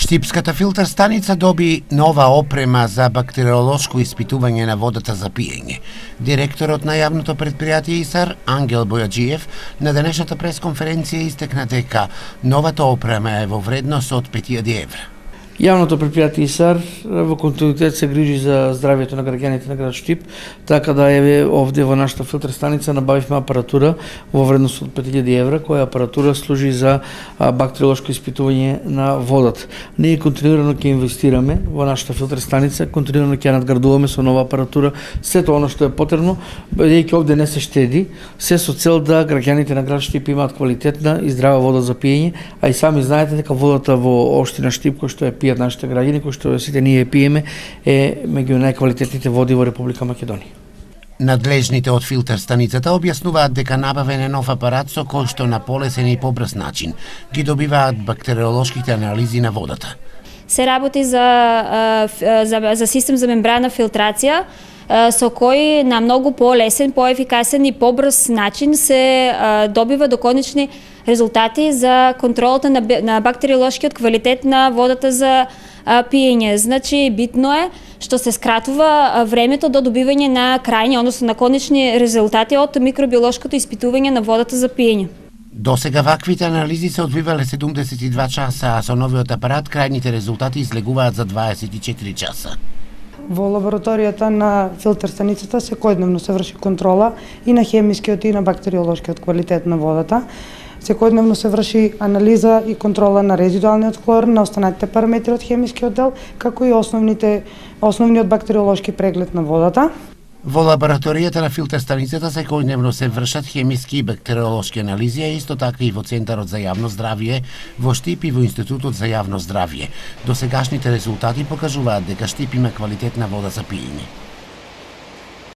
Штипската филтер станица доби нова опрема за бактериолошко испитување на водата за пиење. Директорот на јавното предпријатие ИСАР, Ангел Бојаджиев, на денешната пресконференција истекна дека новата опрема е во вредност од 5000 евра. Јавното предпријатие ИСАР во континуитет се грижи за здравјето на граѓаните на град Штип, така да овде во нашата филтер станица набавивме апаратура во вредност од 5000 евра, која апаратура служи за бактериолошко испитување на водата. Ние континуирано ќе инвестираме во нашата филтер станица, континуирано ќе надградуваме со нова апаратура, сето она што е потребно, бидејќи овде не се штеди, се со цел да граѓаните на град Штип имаат квалитетна и здрава вода за пиење, а и сами знаете дека водата во општина Штип, која што е пијат нашите граѓани, кои што сите ние пиеме, е меѓу најквалитетните води во Република Македонија. Надлежните од филтер станицата објаснуваат дека набавен е нов апарат со кој што на полесен и побрз начин ги добиваат бактериолошките анализи на водата. Се работи за систем за мембрана филтрација, со кој на многу полесен, поефикасен и побрз начин се добива до конечни резултати за контролата на бактериолошкиот квалитет на водата за пиење. Значи, битно е што се скратува времето до добивање на крајни, односно на конечни резултати од микробиолошкото испитување на водата за пиење. До сега ваквите анализи се одвивале 72 часа, а со новиот апарат крајните резултати излегуваат за 24 часа. Во лабораторијата на филтер станицата секојдневно се врши контрола и на хемискиот и на бактериолошкиот квалитет на водата. Секојдневно се врши анализа и контрола на резидуалниот хлор, на останатите параметри од хемискиот дел, како и основниот бактериолошки преглед на водата. Во лабораторијата на филтер станицата секојдневно се вршат хемиски и бактериолошки анализи, а исто така и во Центарот за јавно здравје, во Штип и во Институтот за јавно здравје. Досегашните резултати покажуваат дека Штип има квалитетна вода за пиење.